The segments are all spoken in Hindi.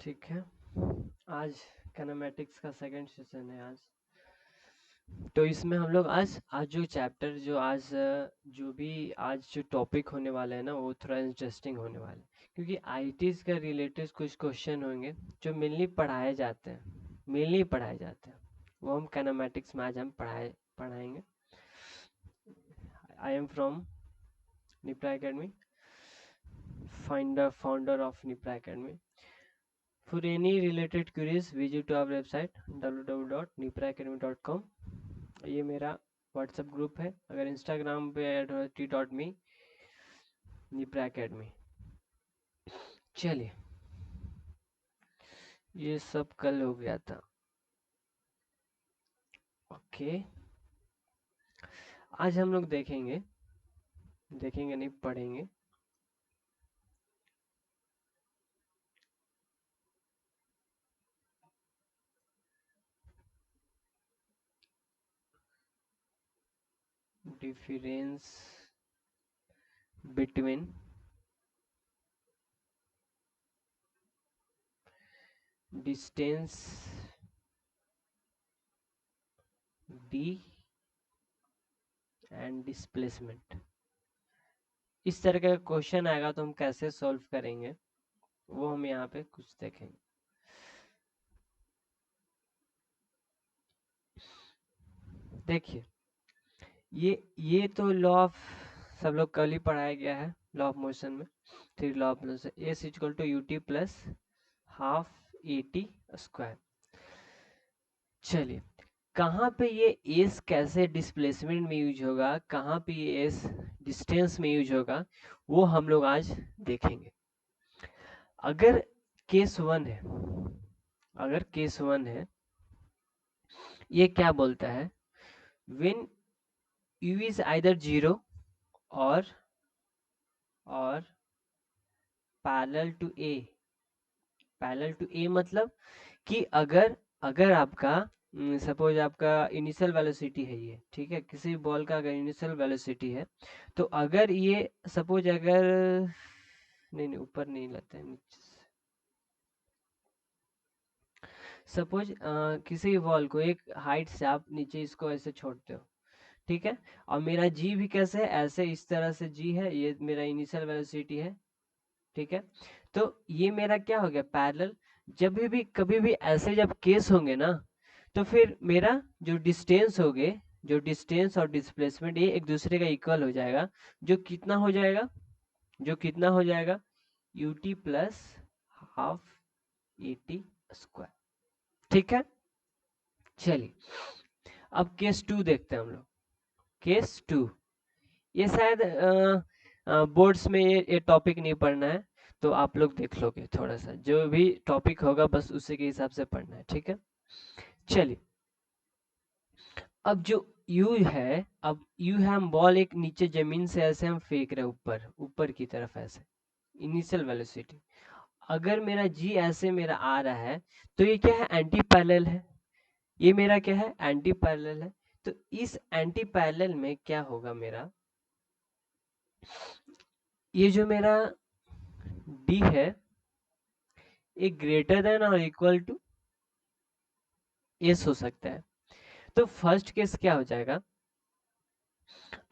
ठीक है। आज कैनामेटिक्स का सेकंड सेशन है आज। तो इसमें हम लोग आज आज जो चैप्टर जो आज जो भी आज जो टॉपिक होने वाला है ना वो थोड़ा इंटरेस्टिंग होने वाला है, क्योंकि आईटीज का रिलेटेड कुछ क्वेश्चन होंगे जो मेनली पढ़ाए जाते हैं वो हम कैनामेटिक्स में आज हम पढ़ाएंगे। I am from Nipra Academy, founder of Nipra Academy. For any related queries, visit our website www.nipraacademy.com। ये मेरा व्हाट्सएप ग्रुप है, अगर इंस्टाग्राम पे ऐड हो t.me निप्रा एकेडमी। चलिए, ये सब कल हो गया था। ओके, आज हम लोग देखेंगे नहीं पढ़ेंगे difference between distance d and displacement. इस तरह का क्वेश्चन आएगा तो हम कैसे सॉल्व करेंगे वो हम यहाँ पे कुछ देखेंगे। देखिए, ये तो लॉ ऑफ सब लोग कल ही पढ़ाया गया है, लॉ ऑफ मोशन में। फिर law of motion S equal to U T plus half A T square. चलिए, कहाँ पे ये एस कैसे डिस्प्लेसमेंट में यूज होगा, कहाँ पे ये एस डिस्टेंस में यूज होगा, वो हम लोग आज देखेंगे। अगर केस वन है, ये क्या बोलता है, when u is either zero और पैरेलल टू ए मतलब कि अगर अगर आपका सपोज आपका इनिशियल वेलोसिटी है ये, ठीक है, किसी बॉल का अगर इनिशियल वेलोसिटी है तो अगर ये सपोज अगर नहीं ऊपर नहीं लाते हैं, नीचे से सपोज किसी बॉल को एक हाइट से आप नीचे इसको ऐसे छोड़ते हो, ठीक है, और मेरा जी भी कैसे है, ऐसे इस तरह से जी है, ये मेरा इनिशियल वेलोसिटी है, ठीक है। तो ये मेरा क्या हो गया पैरेलल। जब भी कभी भी ऐसे जब केस होंगे ना तो फिर मेरा जो डिस्टेंस और डिस्प्लेसमेंट ये एक दूसरे का इक्वल हो जाएगा। जो कितना हो जाएगा U T plus half A T square, ठीक है। चलिए, अब केस टू देखते हैं हम लोग। केस टू, ये शायद बोर्ड्स में ये टॉपिक नहीं पढ़ना है, तो आप लोग देख लोगे, थोड़ा सा जो भी टॉपिक होगा बस उसी के हिसाब से पढ़ना है, ठीक है। चलिए, अब जो यू है, हम बॉल एक नीचे जमीन से ऐसे हम फेंक रहे हैं ऊपर ऊपर की तरफ ऐसे, इनिशियल वेलोसिटी। अगर मेरा जी ऐसे मेरा आ रहा है तो ये क्या है, एंटी पैरेलल है। ये मेरा क्या है, एंटी पैरेलल है। तो इस एंटी पैरेलल में क्या होगा मेरा, ये जो मेरा डी है ये ग्रेटर देन और इक्वल टू एस हो सकता है। तो फर्स्ट केस क्या हो जाएगा,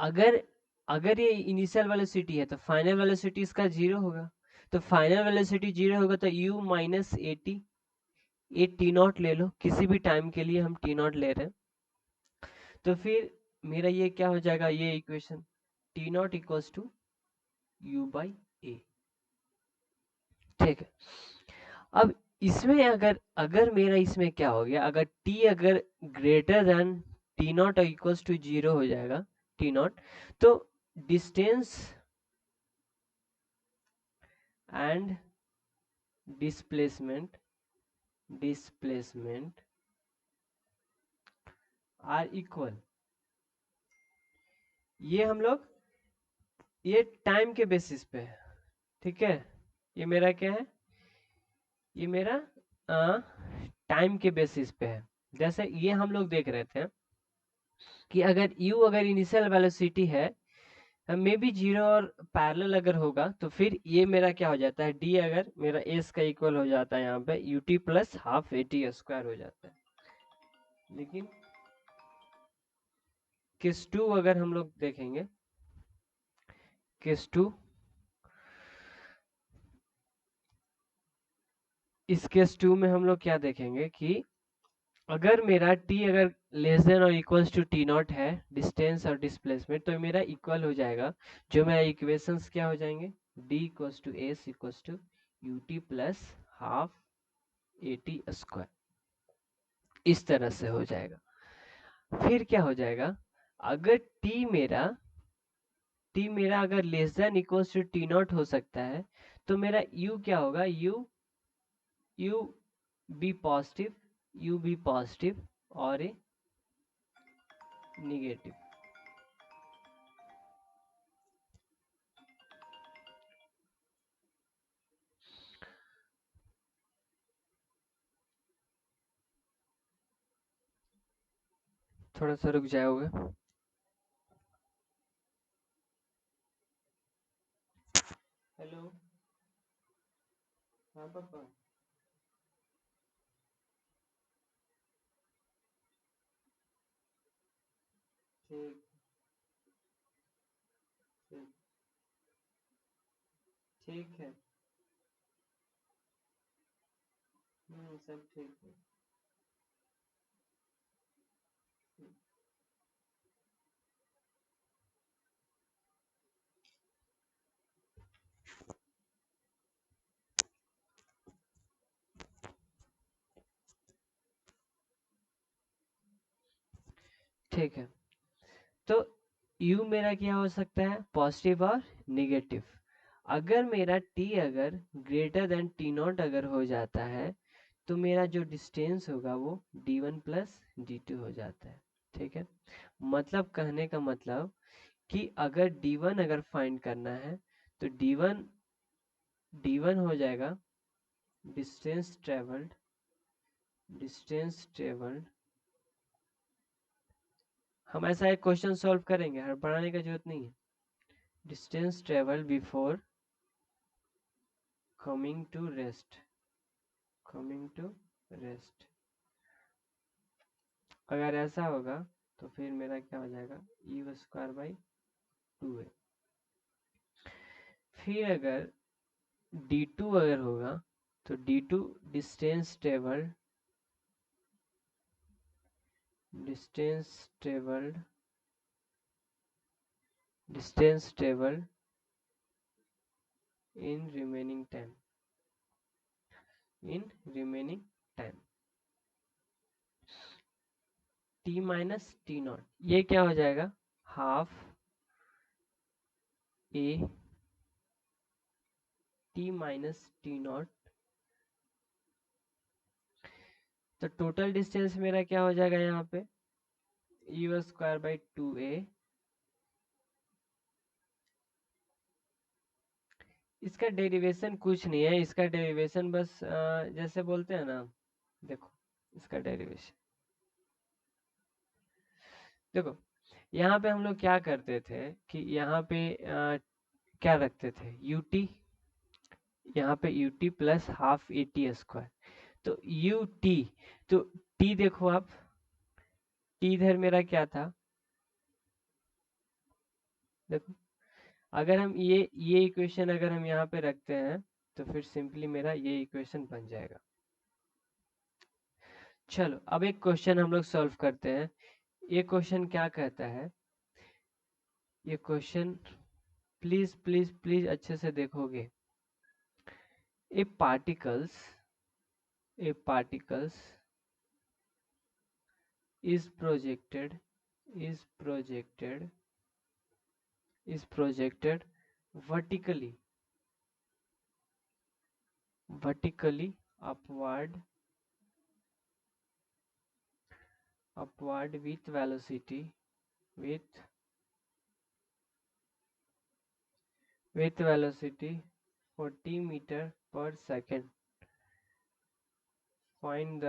अगर अगर ये इनिशियल वेलोसिटी है तो फाइनल वेलोसिटी इसका जीरो होगा। तो फाइनल वेलोसिटी जीरो होगा तो u minus A T, A T not ले लो, किसी भी टाइम के लिए हम टी नॉट ले रहे हैं। तो फिर मेरा ये क्या हो जाएगा, ये equation t not equals to u by a, ठीक है। अब इसमें अगर अगर मेरा इसमें क्या हो गया, अगर t अगर greater than T not equals to zero हो जाएगा, टी नॉट, तो distance and displacement are equal. ये हम लोग ये टाइम के बेसिस पे है, ठीक है। ये मेरा क्या है, ये मेरा टाइम के बेसिस पे है। जैसे ये हम लोग देख रहे थे कि अगर u अगर इनिशियल वेलोसिटी है मे बी जीरो और पैरेलल अगर होगा तो फिर ये मेरा क्या हो जाता है, डी अगर मेरा एस का इक्वल हो जाता है यहाँ पे you T plus half A T square हो जाता है। लेकिन केस टू अगर हम लोग देखेंगे, केस टू, इस केस टू में हम लोग क्या देखेंगे कि अगर मेरा t अगर लेस देन और इक्वल्स टू टी नॉट है, डिस्टेंस और डिस्प्लेसमेंट, तो मेरा इक्वल हो जाएगा, जो मेरा इक्वेशंस क्या हो जाएंगे, d equals to S equals to U T plus half A T square, इस तरह से हो जाएगा। फिर क्या हो जाएगा, अगर t मेरा अगर less than equals to T not हो सकता है, तो मेरा u क्या होगा, u बी पॉजिटिव और ए निगेटिव। थोड़ा सा रुक जाओगे। हेलो, हाँ पापा। ठीक, ठीक, ठीक है। सब ठीक है। ठीक है, तो u मेरा क्या हो सकता है, पॉजिटिव और निगेटिव। अगर मेरा t अगर ग्रेटर देन टी नॉट अगर हो जाता है, तो मेरा जो डिस्टेंस होगा वो d1 प्लस d2 हो जाता है। ठीक है, मतलब कहने का मतलब कि अगर d1 अगर फाइंड करना है, तो d1 हो जाएगा डिस्टेंस ट्रेवल्ड, हम ऐसा एक क्वेश्चन सॉल्व करेंगे, हड़बड़ाने का जरूरत नहीं है। Distance travel before coming to rest, अगर ऐसा होगा तो फिर मेरा क्या हो जाएगा, U square by two A. फिर अगर d2 अगर होगा, तो d2 distance travelled, distance travelled distance travelled in remaining time, t minus T not, ये क्या हो जाएगा, half A T minus T not. तो टोटल डिस्टेंस मेरा क्या हो जाएगा यहाँ पे, U square by two A. इसका डेरिवेशन कुछ नहीं है, इसका डेरिवेशन बस जैसे बोलते हैं ना, देखो इसका डेरिवेशन देखो, यहाँ पे हम लोग क्या करते थे कि यहाँ पे क्या रखते थे, यूटी, यहाँ पे UT plus half A T square, तो यूटी, तो टी देखो आप, टी इधर मेरा क्या था, देखो अगर हम ये इक्वेशन अगर हम यहाँ पे रखते हैं, तो फिर सिंपली मेरा ये इक्वेशन बन जाएगा। चलो अब एक क्वेश्चन हम लोग सॉल्व करते हैं। ये क्वेश्चन क्या कहता है, ये क्वेश्चन प्लीज प्लीज प्लीज अच्छे से देखोगे। A particles a particles is projected is projected is projected vertically vertically upward with velocity with velocity 40 meter per second. Find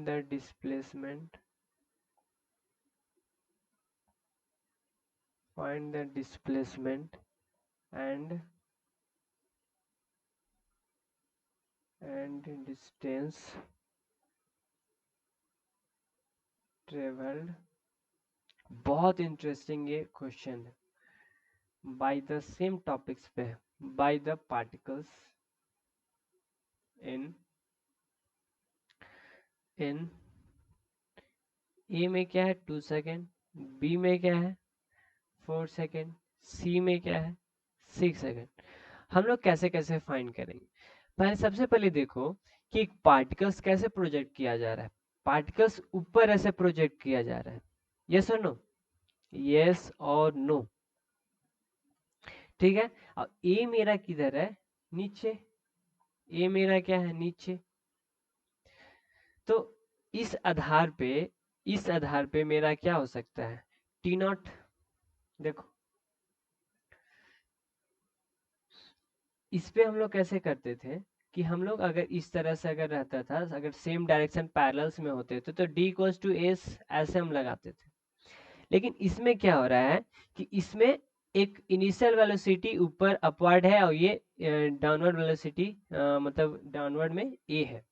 the displacement find the displacement and distance traveled। बहुत इंटरेस्टिंग ये क्वेश्चन है, बाय द सेम टॉपिक्स पे, बाय द पार्टिकल्स इन इन ए में क्या है 2 सेकेंड, बी में क्या है 4 सेकेंड, सी में क्या है 6 सेकेंड। हम लोग कैसे कैसे फाइंड करेंगे? पहले सबसे पहले देखो कि पार्टिकल्स कैसे प्रोजेक्ट किया जा रहा है। पार्टिकल्स ऊपर ऐसे प्रोजेक्ट किया जा रहा है, यस और नो, यस और नो, ठीक है। अब ए मेरा किधर है, नीचे, ए मेरा क्या है नीचे। तो इस आधार पे, इस आधार पे मेरा क्या हो सकता है टी नॉट। देखो इस पे हम लोग कैसे करते थे कि हम लोग अगर इस तरह से अगर रहता था, अगर सेम डायरेक्शन पैरेलल्स में होते थे तो डी इक्वल्स टू एस ऐसे हम लगाते थे। लेकिन इसमें क्या हो रहा है कि इसमें एक इनिशियल वेलोसिटी ऊपर अपवर्ड है और ये डाउनवर्ड वेलोसिटी मतलब डाउनवर्ड में ए है।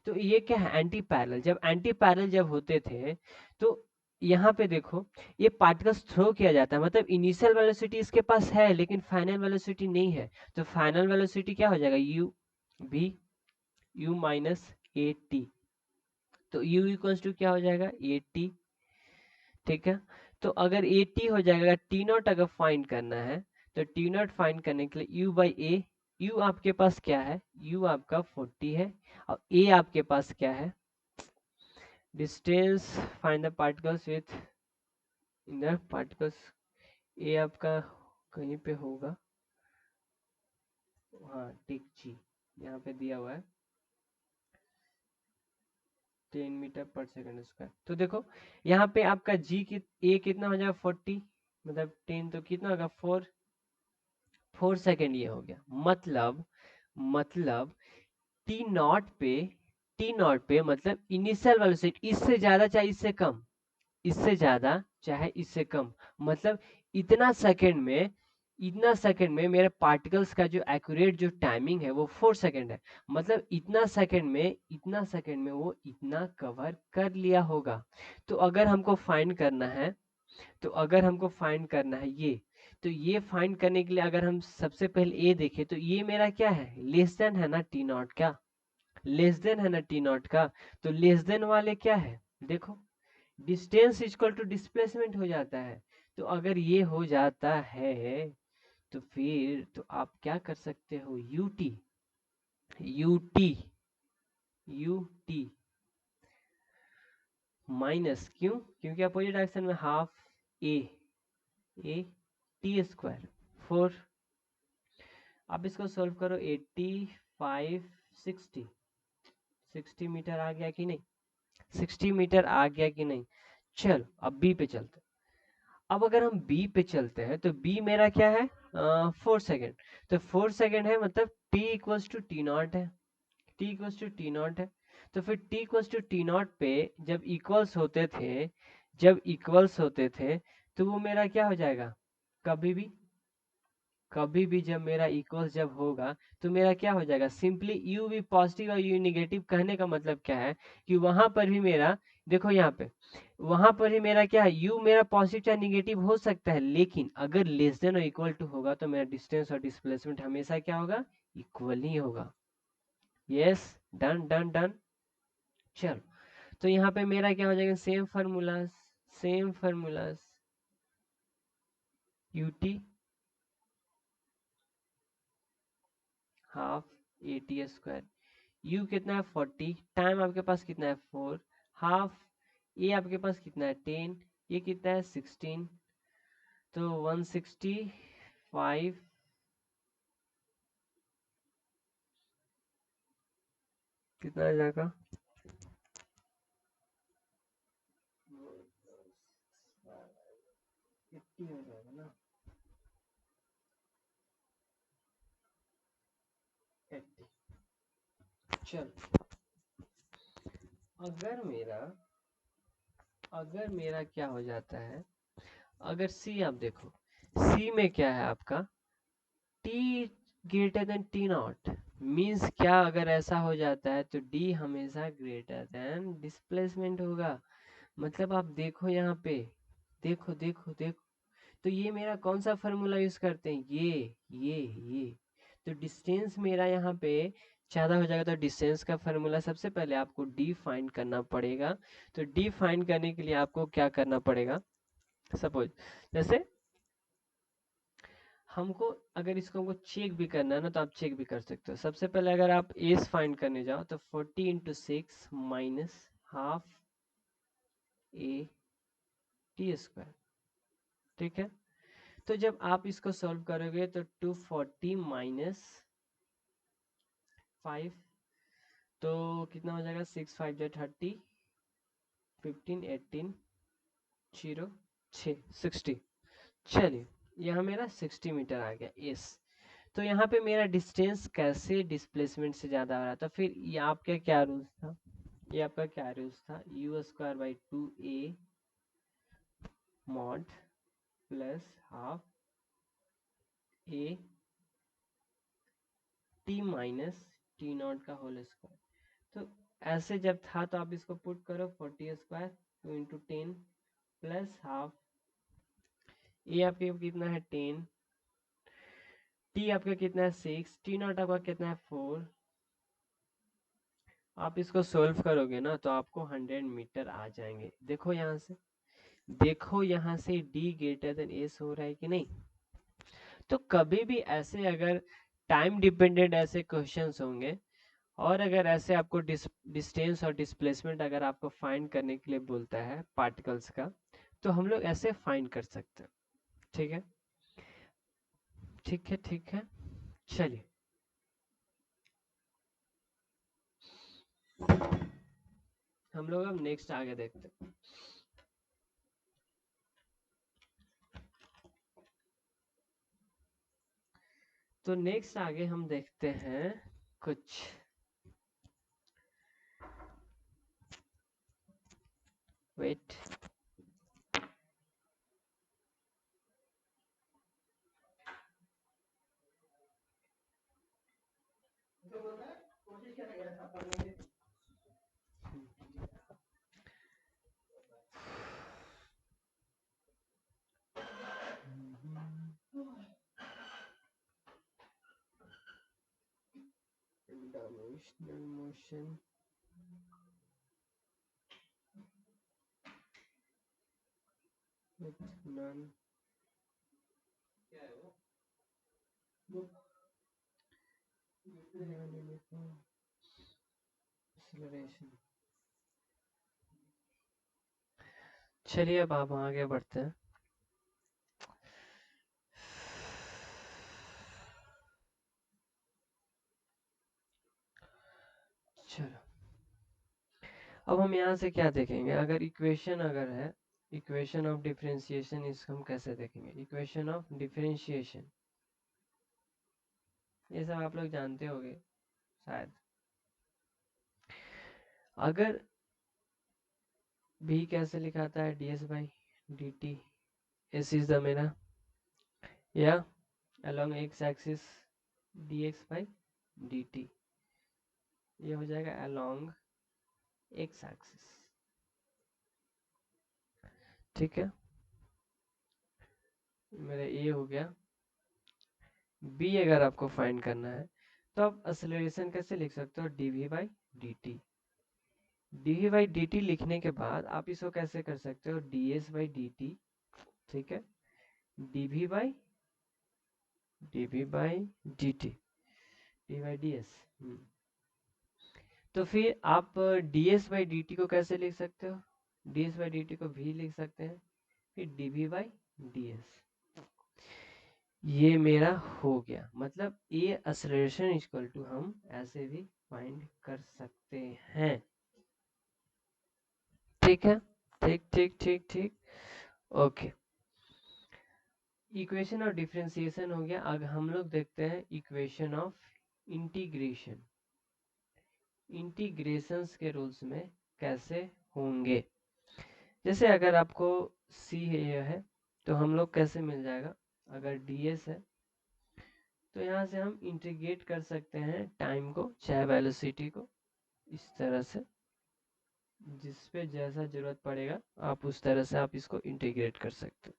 तो ये क्या है एंटी पैरेलल। जब एंटी पैरेलल जब होते थे तो यहाँ पे देखो ये पार्टिकल्स थ्रो किया जाता है, मतलब इनिशियल वेलोसिटी इसके पास है लेकिन फाइनल वेलोसिटी नहीं है। तो फाइनल वेलोसिटी क्या हो जाएगा यू भी यू माइनस ए टी। तो यू इक्वल्स टू क्या हो जाएगा ए टी, ठीक है। तो अगर ए टी हो जाएगा, अगर टी नॉट अगर फाइंड करना है तो टी नॉट फाइंड करने के लिए यू बाई ए, यू आपके पास क्या है, यू आपका 40 है और ए आपके पास क्या है distance, find the particles with in the particles. ए आपका कहीं पे होगा, हाँ टिक जी यहाँ पे दिया हुआ है 10 मीटर पर सेकंड स्क्वायर। तो देखो यहाँ पे आपका जी की ए कितना हो जाएगा 40, मतलब 10 तो कितना होगा 4 सेकेंड ये हो गया। मतलब टी नॉट पे, टी नॉट पे मतलब इनिशियल वेलोसिटी इससे ज्यादा चाहे इससे कम, इससे ज्यादा चाहे इससे कम, मतलब इतना सेकंड में, इतना सेकंड में मेरे पार्टिकल्स का जो एक्यूरेट जो टाइमिंग है वो 4 सेकंड है। मतलब इतना सेकंड में, इतना सेकंड में वो इतना कवर कर लिया होगा। तो अगर हमको फाइंड करना है, तो अगर हमको फाइंड करना है ये, तो ये फाइंड करने के लिए अगर हम सबसे पहले ए देखें तो ये मेरा क्या है लेस देन है ना टी नॉट का, लेस देन है ना टी नॉट का। तो लेस देन वाले क्या है देखो डिस्टेंस इक्वल टू डिस्प्लेसमेंट हो जाता है। तो अगर ये हो जाता है तो फिर तो आप क्या कर सकते हो U T, U T, you T minus, क्यों, क्योंकि अपोजिट डायरेक्शन में हाफ ए, ए टी स्क्वायर 4। अब इसको सॉल्व करो 85 60, 60 मीटर आ गया कि नहीं, 60 मीटर आ गया कि नहीं। चलो अब बी पे चलते हैं। अब अगर हम बी पे चलते हैं तो बी मेरा क्या है 4 सेकेंड। तो 4 सेकेंड है मतलब t equals to T naught है, t equals to T naught है। तो फिर t equals to T naught पे जब इक्वल्स होते थे, जब इक्वल्स होते थे तो वो मेरा क्या हो जाएगा, कभी भी, कभी भी जब मेरा इक्वल्स जब होगा तो मेरा क्या हो जाएगा सिंपली यू भी पॉजिटिव और यू निगेटिव। कहने का मतलब क्या है कि वहां पर भी मेरा, देखो यहाँ पे, वहां पर ही मेरा क्या है यू मेरा पॉजिटिव चाहे निगेटिव हो सकता है, लेकिन अगर लेस देन और इक्वल टू होगा तो मेरा डिस्टेंस और डिस्प्लेसमेंट हमेशा क्या होगा इक्वल ही होगा। Yes, done done done. चलो तो यहाँ पे मेरा क्या हो जाएगा same formulas, same formulas U T half A T square, you कितना है 40, टाइम आपके पास कितना है 4, हाफ ए आपके पास कितना है 10, ये कितना है 16, तो 165 कितना आ जाएगा 80 हो जाएगा ना 80। चल अगर मेरा, अगर मेरा क्या हो जाता है, अगर सी आप देखो सी में क्या है आपका T greater than T not, means क्या अगर ऐसा हो जाता है तो डी हमेशा ग्रेटर देन डिस्प्लेसमेंट होगा। मतलब आप देखो यहाँ पे, देखो देखो देखो, तो ये मेरा कौन सा फार्मूला यूज करते हैं, ये तो डिस्टेंस मेरा यहाँ पे ज़्यादा हो जाएगा, तो डिस्टेंस का फार्मूला सबसे पहले आपको डी फाइंड करना पड़ेगा। तो डी फाइंड करने के लिए आपको क्या करना पड़ेगा, सपोज जैसे हमको अगर इसको हमको चेक भी करना है ना, तो आप चेक भी कर सकते हो। सबसे पहले अगर आप एस फाइंड करने जाओ तो 40 into 6 minus half A T square, ठीक है। तो जब आप इसको सॉल्व करोगे तो 240 माइनस 5, तो कितना हो जाएगा, 6 5 जा 30, 15 18 0 6 60। चलिए यहाँ मेरा 60 मीटर आ गया एस। तो यहाँ पे मेरा डिस्टेंस कैसे डिस्प्लेसमेंट से ज़्यादा हो रहा था, फिर ये आपका क्या रूल्स था, ये आपका क्या रूल्स था, you square by 2a mod plus half A T minus T not का होल स्क्वायर। तो ऐसे जब था तो आप इसको पुट करो 40 स्क्वायर 2 इंटू 10 प्लस हाफ ए आपके कितना है 10, टी आपका कितना है 6, टी नॉट आपका कितना है 4। आप इसको सोल्व करोगे ना तो आपको 100 मीटर आ जाएंगे। देखो यहाँ से, देखो यहाँ से डी ग्रेटर देन एस हो रहा है कि नहीं। तो कभी भी ऐसे अगर टाइम डिपेंडेंट ऐसे क्वेश्चंस होंगे, और अगर ऐसे आपको डिस्टेंस और डिस्प्लेसमेंट अगर आपको फाइंड करने के लिए बोलता है पार्टिकल्स का, तो हम लोग ऐसे फाइंड कर सकते हैं। ठीक है, ठीक है, ठीक है। चलिए हम लोग अब नेक्स्ट आगे देखते हैं। तो नेक्स्ट आगे हम देखते हैं कुछ, wait, dimensional motion, with non non-uniform acceleration। चलिए अब आप आगे बढ़ते हैं। चलो अब हम यहाँ से क्या देखेंगे, अगर इक्वेशन अगर है, इक्वेशन ऑफ डिफरेंशिएशन, इसको हम कैसे देखेंगे, इक्वेशन ऑफ डिफरेंशिएशन ये सब आप लोग जानते होंगे शायद। अगर v कैसे लिखाता है, ds by D T, S is the मेरा, या along x axis dx by dt, ये हो जाएगा along x एक्सिस। ठीक है, मेरा ये हो गया। b अगर आपको फाइंड करना है तो आप एक्सेलरेशन कैसे लिख सकते हो, dv by dt। dv by dt लिखने के बाद आप इसको कैसे कर सकते हो, ds बाई dt, ठीक है, dv by dt, d by ds। तो फिर आप ds बाई dt को कैसे लिख सकते हो, ds बाई dt को भी लिख सकते हैं, फिर dv बाई ds। ये मेरा हो गया, मतलब ये एक्सेलरेशन इक्वल टू हम ऐसे भी फाइंड कर सकते हैं। ठीक है, ठीक ठीक ठीक ठीक, ओके। इक्वेशन ऑफ डिफरेंशिएशन हो गया। अब हम लोग देखते हैं इक्वेशन ऑफ इंटीग्रेशन, इंटीग्रेशंस के रूल्स में कैसे होंगे। जैसे अगर आपको सी है तो हम लोग कैसे मिल जाएगा, अगर ds है तो यहाँ से हम इंटीग्रेट कर सकते हैं टाइम को चाहे वेलोसिटी को, इस तरह से जिस पे जैसा जरूरत पड़ेगा आप उस तरह से आप इसको इंटीग्रेट कर सकते हो।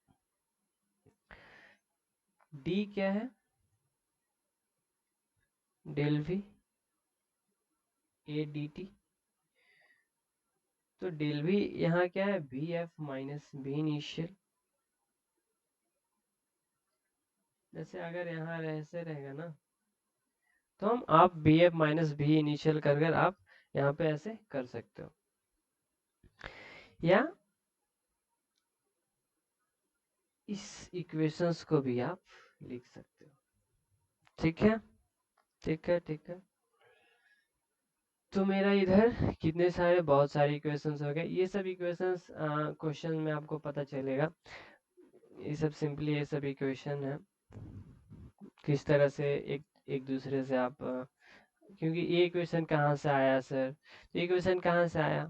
d क्या है, डेल v a dt, तो डेल v यहाँ क्या है, V F minus V initial. जैसे अगर यहाँ ऐसे रहेगा ना तो हम आप B F minus V initial कर कर आप यहाँ पे ऐसे कर सकते हो, या इस इक्वेशंस को भी आप लिख सकते हो। ठीक है, ठीक है, ठीक है। तो मेरा इधर कितने सारे, बहुत सारे इक्वेशंस हो गए। ये सब इक्वेशंस क्वेश्चन में आपको पता चलेगा। ये सब सिंपली ये सब इक्वेशन है, किस तरह से एक एक दूसरे से आप क्योंकि ये इक्वेशन कहाँ से आया सर, तो इक्वेशन कहाँ से आया,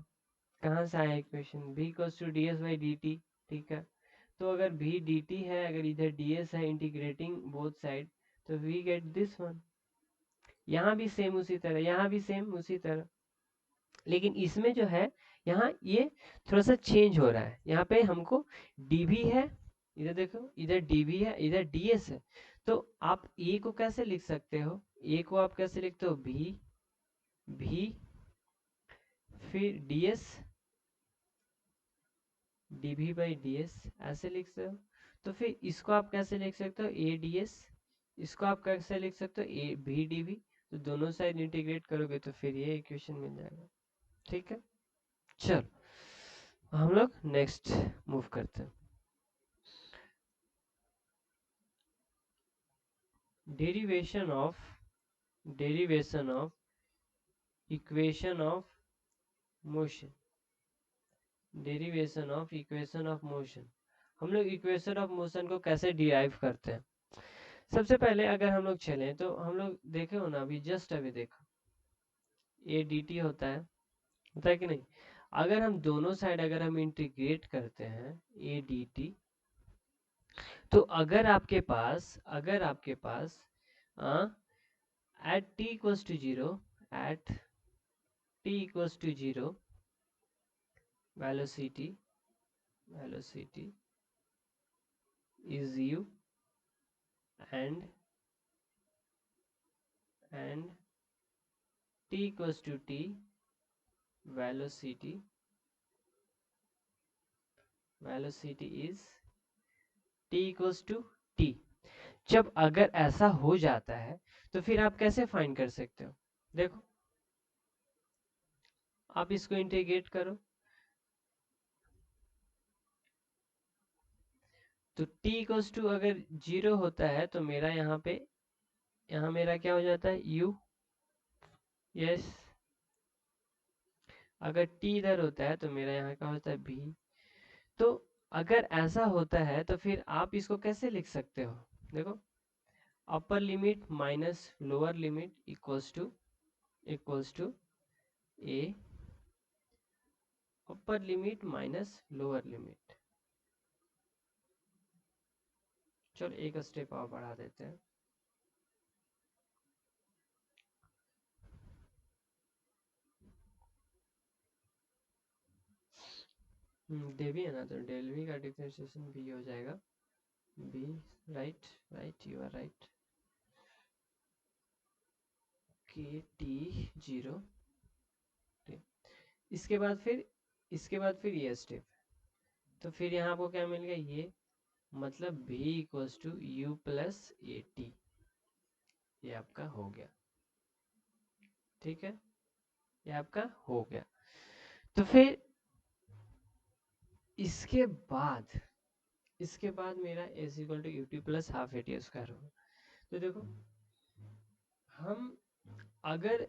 कहाँ से आया equation, v equals to D S by D T. ठीक है, तो अगर v dt है, अगर इधर ds है, इंटीग्रेटिंग बोथ साइड, तो we गेट दिस वन। यहाँ भी सेम उसी तरह, यहाँ भी सेम उसी तरह, लेकिन इसमें जो है यहाँ ये थोड़ा सा चेंज हो रहा है। यहाँ पे हमको dv है, इधर देखो, इधर dv है, इधर ds है, तो आप a को कैसे लिख सकते हो, a को आप कैसे लिखते हो, v फिर ds dv बाई ds ऐसे लिख सकते हो। तो फिर इसको आप कैसे लिख सकते हो, a ds, इसको आप कैसे लिख सकते हो, a v dv, तो दोनों साइड इंटीग्रेट करोगे तो फिर ये इक्वेशन मिल जाएगा। ठीक है, चल हम लोग नेक्स्ट मूव करते हैं। Derivation of equation of motion, derivation of equation of motion. हम लोग इक्वेशन ऑफ मोशन को कैसे डिराइव करते हैं, सबसे पहले अगर हम लोग चलें तो हम लोग देखे हो ना, अभी जस्ट अभी देखो ए डी टी होता है कि नहीं। अगर हम दोनों साइड अगर हम इंटीग्रेट करते हैं ए डी टी, तो अगर आपके पास at t equals to zero, at t equals to zero velocity is u and t equals to t velocity is t equals to t। जब अगर ऐसा हो जाता है तो फिर आप कैसे फाइंड कर सकते हो, देखो आप इसको इंटीग्रेट करो, तो t इक्वल्स टू अगर जीरो होता है तो मेरा यहाँ पे, यहाँ मेरा क्या हो जाता है, u, यस। अगर t इधर होता है तो मेरा यहाँ क्या होता है, v। तो अगर ऐसा होता है तो फिर आप इसको कैसे लिख सकते हो, देखो upper limit minus lower limit equals to a, upper limit minus lower limit. चलो एक स्टेप और बढ़ा देते हैं, डेवी है ना, तो डेल वी का डिफरेंशिएशन भी हो जाएगा बी, right right, you are right, के टी जीरो। इसके बाद फिर ये स्टेप, तो फिर यहाँ आपको क्या मिल गया, ये मतलब v equals to U plus A T, ये आपका हो गया। ठीक है, ये आपका हो गया। तो फिर इसके बाद मेरा S equal to U T plus half A T square होगा। तो देखो हम अगर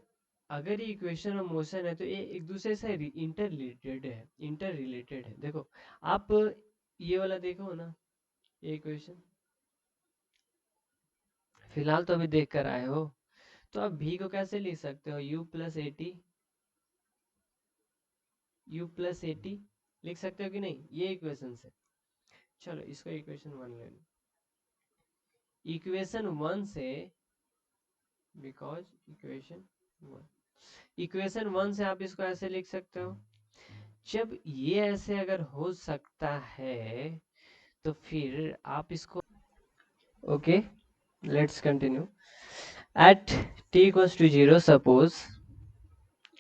अगर ये इक्वेशन ऑफ मोशन है तो ये एक दूसरे से इंटर रिलेटेड है। देखो आप ये वाला देखो ना, ये इक्वेशन फिलहाल तो अभी देख कर आए हो, तो आप v को कैसे लिख सकते हो, u प्लस ए टी लिख सकते हो कि नहीं, ये इक्वेशन से। चलो इसको इक्वेशन वन ले लो, इक्वेशन 1 से, बिकॉज इक्वेशन 1 से आप इसको ऐसे लिख सकते हो, जब ये ऐसे अगर हो सकता है तो फिर आप इसको, okay let's continue. At t equals to 0, suppose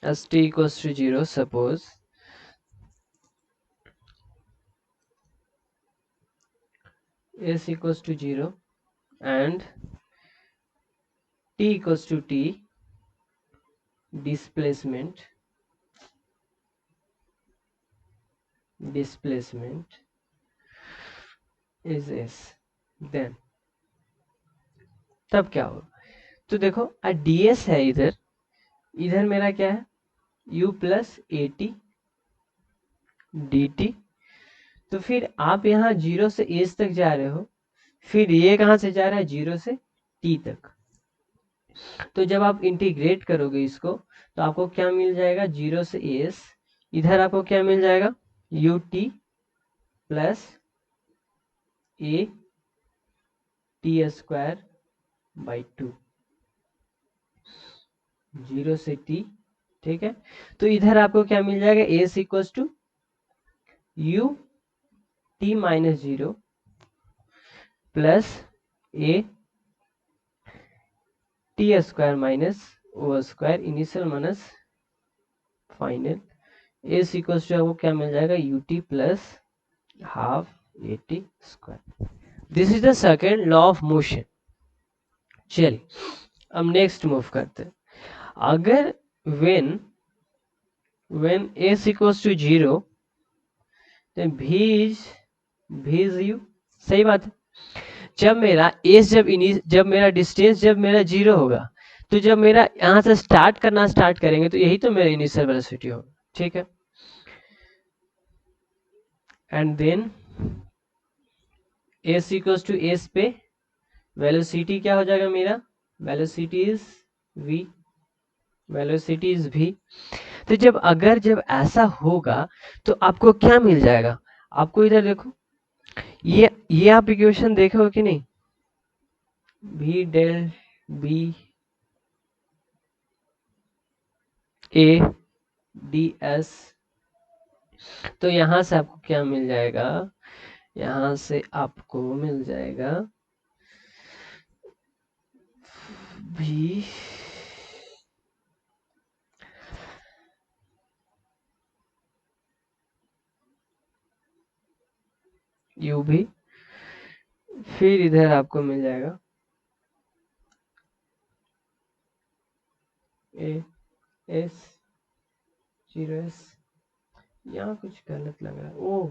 as t equals to 0, suppose s equals to 0 and t equals to t, displacement is s, then तब क्या होगा? तो देखो ds है इधर, इधर मेरा क्या है u plus A T D T. तो फिर आप यहाँ 0 से एस तक जा रहे हो, फिर ये कहाँ से जा रहा है 0 से t तक। तो जब आप इंटीग्रेट करोगे इसको तो आपको क्या मिल जाएगा 0 से एस, इधर आपको क्या मिल जाएगा U T plus A T square by 2, 0 से t, ठीक है। तो इधर आपको क्या मिल जाएगा S equals to U T minus 0 plus A T square minus O square initial minus final, S equals to आपको क्या मिल जाएगा U T plus half A T square. This is the second law of motion. चलिए अब नेक्स्ट मूव करते हैं। अगर when s equals to 0 then v is u, सही बात है। जब मेरा s जब मेरा डिस्टेंस जब मेरा 0 होगा तो जब मेरा यहाँ से स्टार्ट करना स्टार्ट करेंगे तो यही तो मेरा इनिशियल वेलोसिटी होगा, ठीक है। And then s equals to s पे वेलोसिटी क्या हो जाएगा मेरा, वेलोसिटी इज v। तो जब ऐसा होगा तो आपको क्या मिल जाएगा, आपको इधर देखो ये आप इक्वेशन देखे हो कि नहीं, v del b a ds। तो यहां से आपको क्या मिल जाएगा, यहां से आपको मिल जाएगा v u भी, फिर इधर आपको मिल जाएगा ए एस 0s। यहाँ कुछ गलत लग रहा है, ओ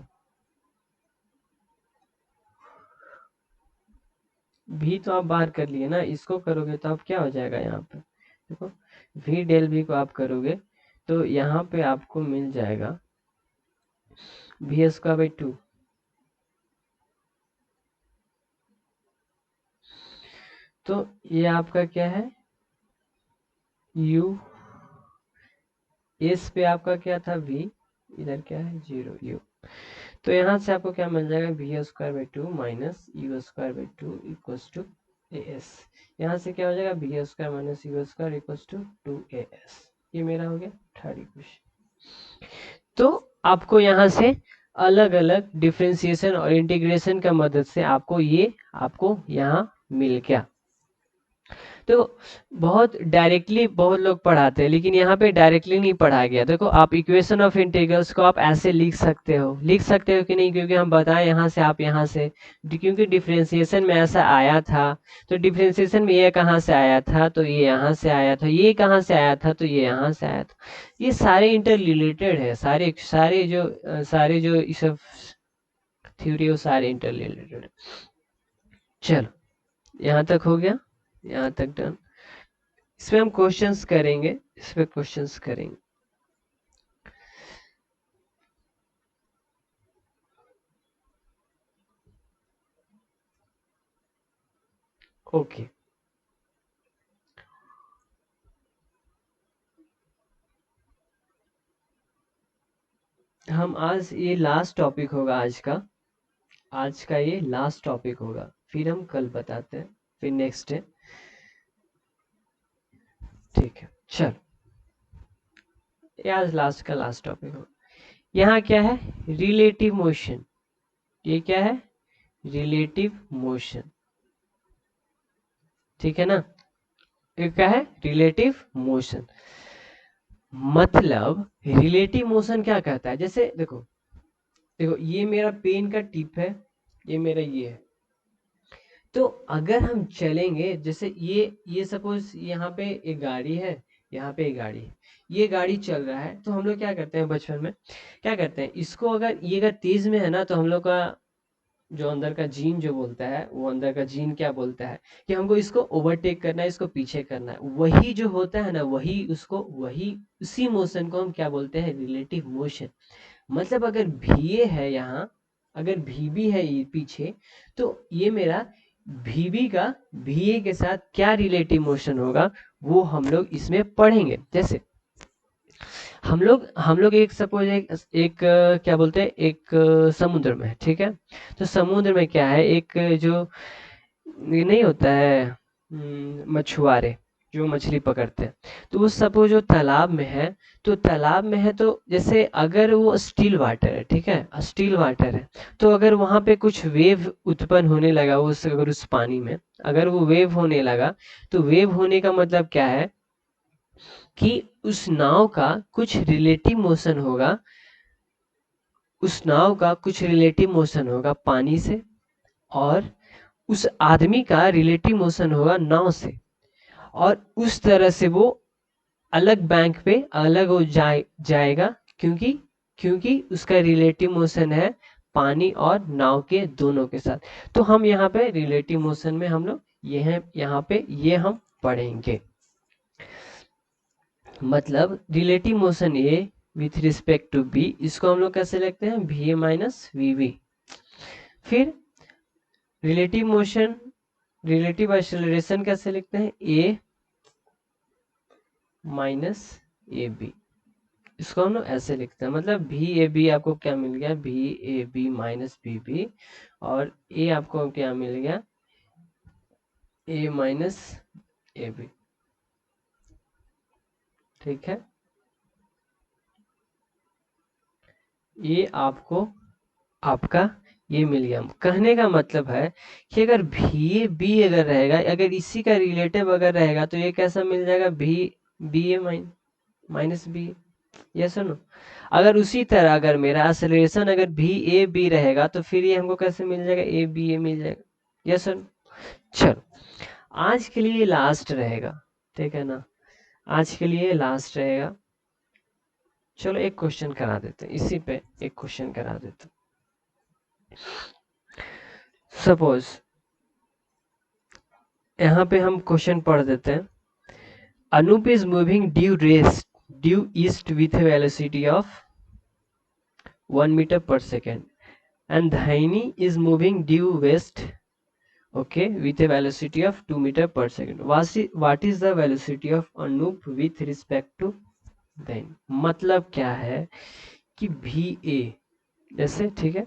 भी तो आप बाहर कर लिए ना, इसको करोगे तो आप क्या हो जाएगा यहाँ पे देखो, v डेल v को आप करोगे तो यहाँ पे आपको मिल जाएगा v स्क्वायर बाई 2। तो ये आपका क्या है u, s पे आपका क्या था v, इधर क्या है 0 u। तो यहाँ से आपको क्या मिल जाएगा v square by 2 minus u square by 2 equals to as। यहाँ से क्या हो जाएगा v square minus u square equals to 2as। ये मेरा हो गया थर्ड इक्वेशन। तो आपको यहाँ से अलग अलग डिफरेंशिएशन और इंटीग्रेशन का मदद से आपको यहाँ मिल गया। तो बहुत डायरेक्टली बहुत लोग पढ़ाते हैं लेकिन यहाँ पे डायरेक्टली नहीं पढ़ाया गया। देखो आप इक्वेशन ऑफ इंटीग्रल्स को आप ऐसे लिख सकते हो कि नहीं, क्योंकि हम बताएं यहाँ से आप यहाँ से, क्योंकि डिफरेंशिएशन में ऐसा आया था तो डिफरेंशिएशन में ये कहाँ से आया था तो ये यहाँ से आया था, ये कहाँ से आया था तो ये यहाँ से आया था। ये सारे इंटर रिलेटेड है, सारे जो इस सब थ्योरी वो सारे इंटर रिलेटेड है। चलो यहाँ तक हो गया, यहाँ तक डन। इसमें हम क्वेश्चंस करेंगे, इसमें क्वेश्चंस करेंगे। ओके हम आज ये लास्ट टॉपिक होगा आज का ये लास्ट टॉपिक होगा, फिर हम कल बताते हैं। फिर नेक्स्ट है, ठीक है। चल, ये आज लास्ट का लास्ट टॉपिक हो। यहाँ क्या है, रिलेटिव मोशन। ये क्या है, रिलेटिव मोशन, ठीक है ना। ये क्या है, रिलेटिव मोशन। मतलब रिलेटिव मोशन क्या कहता है, जैसे देखो देखो ये मेरा पेन का टिप है, ये मेरा ये है। तो अगर हम चलेंगे, जैसे ये सपोज यहाँ पे एक गाड़ी है, यहाँ पे एक गाड़ी है, ये गाड़ी चल रहा है, तो हम लोग क्या करते हैं बचपन में, क्या करते हैं, इसको अगर ये अगर तेज में है ना, तो हम लोग का जो अंदर का जीन जो बोलता है, वो अंदर का जीन क्या बोलता है कि हमको इसको ओवरटेक करना है, इसको पीछे करना है। वही जो होता है ना, वही उसी मोशन को हम क्या बोलते हैं, रिलेटिव मोशन। मतलब अगर VA है यहाँ, अगर VB है ये पीछे, तो ये मेरा VB का VA के साथ क्या रिलेटिव मोशन होगा, वो हम लोग इसमें पढ़ेंगे। जैसे हम लोग एक सपोज एक क्या बोलते हैं, एक समुद्र में है, ठीक है। तो समुद्र में क्या है, एक जो ये नहीं होता है, मछुआरे जो मछली पकड़ते हैं, तो वो सपोज जो तालाब में है, तो तालाब में है, तो जैसे अगर वो स्टिल वाटर है, ठीक है, स्टिल वाटर है, तो अगर वहां पे कुछ वेव उत्पन्न होने लगा, अगर उस पानी में अगर वो वेव होने लगा, तो वेव होने का मतलब क्या है कि उस नाव का कुछ रिलेटिव मोशन होगा, उस नाव का कुछ रिलेटिव मोशन होगा पानी से, और उस आदमी का रिलेटिव मोशन होगा नाव से, और उस तरह से वो अलग बैंक पे अलग हो जाएगा, क्योंकि क्योंकि उसका रिलेटिव मोशन है पानी और नाव के दोनों के साथ। तो हम यहाँ पे रिलेटिव मोशन में हम लोग ये हैं, यहाँ पे ये हम पढ़ेंगे। मतलब relative motion A with respect to B, इसको हम लोग कैसे लिखते हैं, VA माइनस VB। फिर रिलेटिव मोशन, रिलेटिव एक्सेलरेशन कैसे लिखते हैं, A माइनस AB, इसको हम लोग ऐसे लिखते हैं। मतलब VAB आपको क्या मिल गया, VAB माइनस BB, और A आपको क्या मिल गया, A माइनस AB, ठीक है। ये आपको आपका ये मिल गया। कहने का मतलब है कि अगर VAB अगर रहेगा, अगर इसी का रिलेटिव अगर रहेगा, तो ये कैसा मिल जाएगा, BA माइनस B। ये सुनो, अगर उसी तरह अगर मेरा एक्सेलरेशन अगर VAB रहेगा, तो फिर ये हमको कैसे मिल जाएगा, ABA मिल जाएगा। ये सुनो, चलो आज के लिए लास्ट रहेगा, ठीक है ना, आज के लिए लास्ट रहेगा। चलो एक क्वेश्चन करा देते हैं, इसी पे एक क्वेश्चन करा देते हैं। सपोज यहाँ पे हम क्वेश्चन पढ़ देते हैं। Anoop is moving due east with velocity of 1 metre per second, and Dhaini is moving due west, okay, with a velocity of 2 meter per second. What is the velocity of Anup with respect to then? मतलब क्या है कि VA जैसे, ठीक है,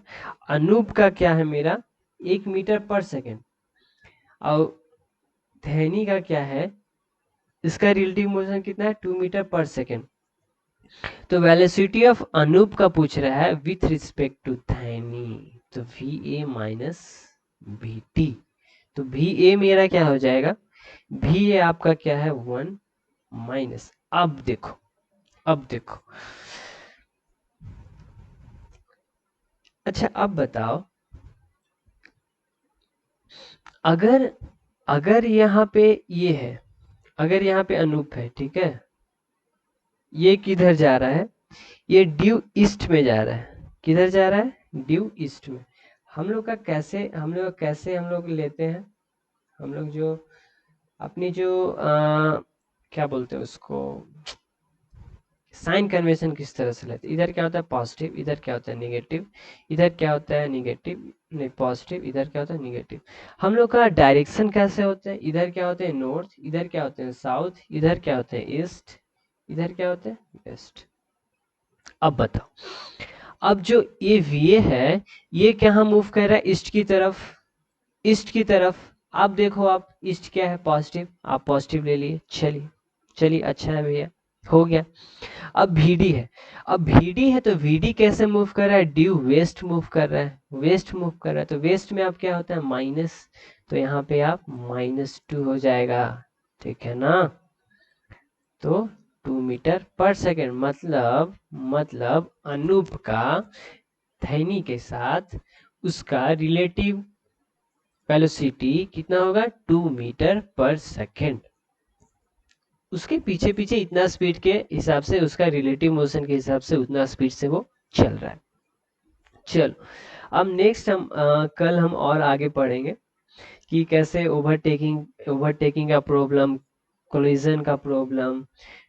अनूप का क्या है मेरा 1 मीटर पर सेकेंड, और धैनी का क्या है, इसका रिलेटिव मोशन कितना है, 2 मीटर पर सेकेंड। तो वेलोसिटी ऑफ अनूप का पूछ रहा है विथ रिस्पेक्ट टू धैनी, तो VA माइनस VT। तो VA मेरा क्या हो जाएगा, VA आपका क्या है 1 माइनस, अब देखो अच्छा अब बताओ, अगर अगर यहाँ पे ये है, अगर यहाँ पे अनूप है, ठीक है, ये किधर जा रहा है, ये ड्यू ईस्ट में जा रहा है, किधर जा रहा है, ड्यू ईस्ट में। हम लोग कैसे हम लोग लेते हैं, हम लोग जो अपनी जो क्या बोलते हैं उसको, साइन कन्वेंशन किस तरह से लेते हैं, इधर क्या होता है पॉजिटिव, इधर क्या होता है निगेटिव, इधर क्या होता है निगेटिव नहीं पॉजिटिव, इधर क्या होता है निगेटिव। हम लोग का डायरेक्शन कैसे होते हैं, इधर क्या होते हैं नॉर्थ, इधर क्या होते हैं साउथ, इधर क्या होते हैं ईस्ट, इधर क्या होते हैं वेस्ट। अब बताओ, अब जो ये VA है, ये कहाँ मूव कर रहा है, ईस्ट की तरफ, ईस्ट की तरफ। अब देखो आप ईस्ट क्या है, पॉजिटिव, आप पॉजिटिव ले लिए। चलिए चलिए, अच्छा है भैया, हो गया। अब VD है, अब VD है तो VD कैसे मूव कर रहा है, ड्यू वेस्ट मूव कर रहा है, वेस्ट मूव कर रहा है, तो वेस्ट में आप क्या होता है माइनस, तो यहाँ पे आप -2 हो जाएगा, ठीक है ना। तो 2 मीटर पर सेकेंड, मतलब अनूप का धैनी के साथ उसका रिलेटिव वेलोसिटी कितना होगा, 2 मीटर पर सेकेंड। उसके पीछे पीछे इतना स्पीड के हिसाब से, उसका रिलेटिव मोशन के हिसाब से उतना स्पीड से वो चल रहा है। चलो अब नेक्स्ट हम कल हम और आगे पढ़ेंगे कि कैसे ओवरटेकिंग का प्रॉब्लम, कोलिजन का प्रॉब्लम,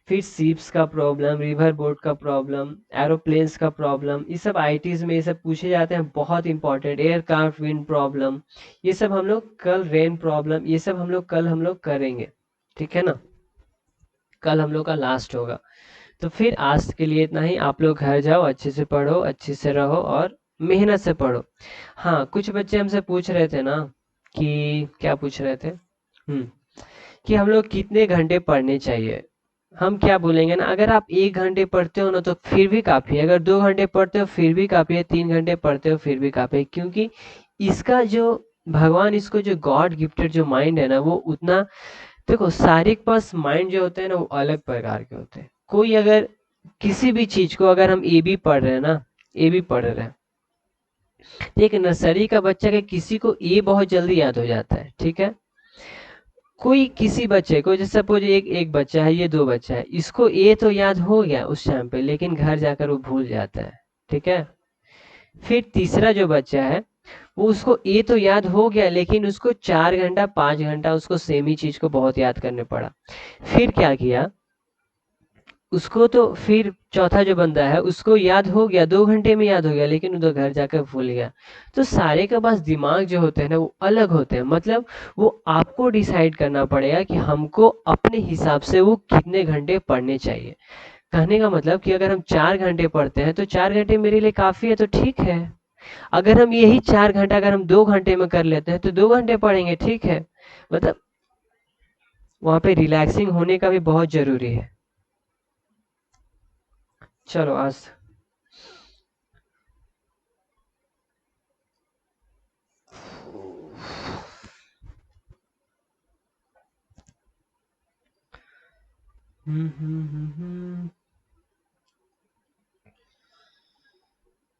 फिर शिप्स का प्रॉब्लम, रिवर बोट का प्रॉब्लम, एरोप्लेन्स का प्रॉब्लम, ये सब आईटीज में ये सब पूछे जाते हैं, बहुत इंपॉर्टेंट, एयरक्राफ्ट विंड प्रॉब्लम, ये सब हम लोग कल, रेन प्रॉब्लम, ये सब हम लोग कल हम लोग करेंगे, ठीक है ना। कल हम लोग का लास्ट होगा। तो फिर आज के लिए इतना ही, आप लोग घर जाओ, अच्छे से पढ़ो, अच्छे से रहो और मेहनत से पढ़ो। हाँ, कुछ बच्चे हमसे पूछ रहे थे ना कि क्या पूछ रहे थे, कि हम लोग कितने घंटे पढ़ने चाहिए। हम क्या बोलेंगे ना, अगर आप 1 घंटे पढ़ते हो ना तो फिर भी काफ़ी है, अगर 2 घंटे पढ़ते हो फिर भी काफ़ी है, 3 घंटे पढ़ते हो फिर भी काफ़ी है, क्योंकि इसका जो भगवान, इसको जो गॉड गिफ्टेड जो माइंड है ना, वो उतना, देखो सारे के पास माइंड जो होते हैं ना वो अलग प्रकार के होते हैं। कोई अगर किसी भी चीज को, अगर हम ए बी पढ़ रहे हैं ना, ए बी पढ़ रहे हैं, तो एक नर्सरी का बच्चा के किसी को ए बहुत जल्दी याद हो जाता है, ठीक है। कोई किसी बच्चे को, जैसे सपोज एक एक बच्चा है, ये 2 बच्चा है, इसको ए तो याद हो गया उस टाइम पे, लेकिन घर जाकर वो भूल जाता है, ठीक है। फिर तीसरा जो बच्चा है, वो उसको ए तो याद हो गया, लेकिन उसको 4 घंटा 5 घंटा उसको सेम ही चीज को बहुत याद करने पड़ा। फिर क्या किया उसको, तो फिर चौथा जो बंदा है उसको याद हो गया, 2 घंटे में याद हो गया, लेकिन उधर घर जाकर भूल गया। तो सारे के पास दिमाग जो होते हैं ना वो अलग होते हैं, मतलब वो आपको डिसाइड करना पड़ेगा कि हमको अपने हिसाब से वो कितने घंटे पढ़ने चाहिए। कहने का मतलब कि अगर हम 4 घंटे पढ़ते हैं तो 4 घंटे मेरे लिए काफी है, तो ठीक है। अगर हम यही 4 घंटा अगर हम 2 घंटे में कर लेते हैं तो 2 घंटे पढ़ेंगे, ठीक है। मतलब वहां पे रिलैक्सिंग होने का भी बहुत जरूरी है। चलो आज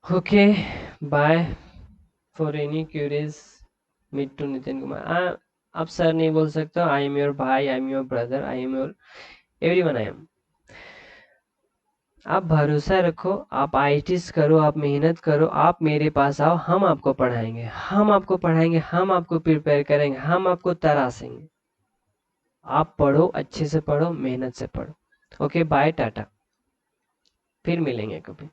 okay, bye. For any queries, meet to Nitin Kumar. आप सर नहीं बोल सकते, आई एम योर भाई, I am your brother, I am your everyone, I am. आप भरोसा रखो, आप आईटीज करो, आप मेहनत करो, आप मेरे पास आओ, हम आपको पढ़ाएंगे, हम आपको पढ़ाएंगे, हम आपको प्रिपेयर करेंगे, हम आपको तरासेंगे। आप पढ़ो, अच्छे से पढ़ो, मेहनत से पढ़ो। ओके बाय, टाटा, फिर मिलेंगे कभी।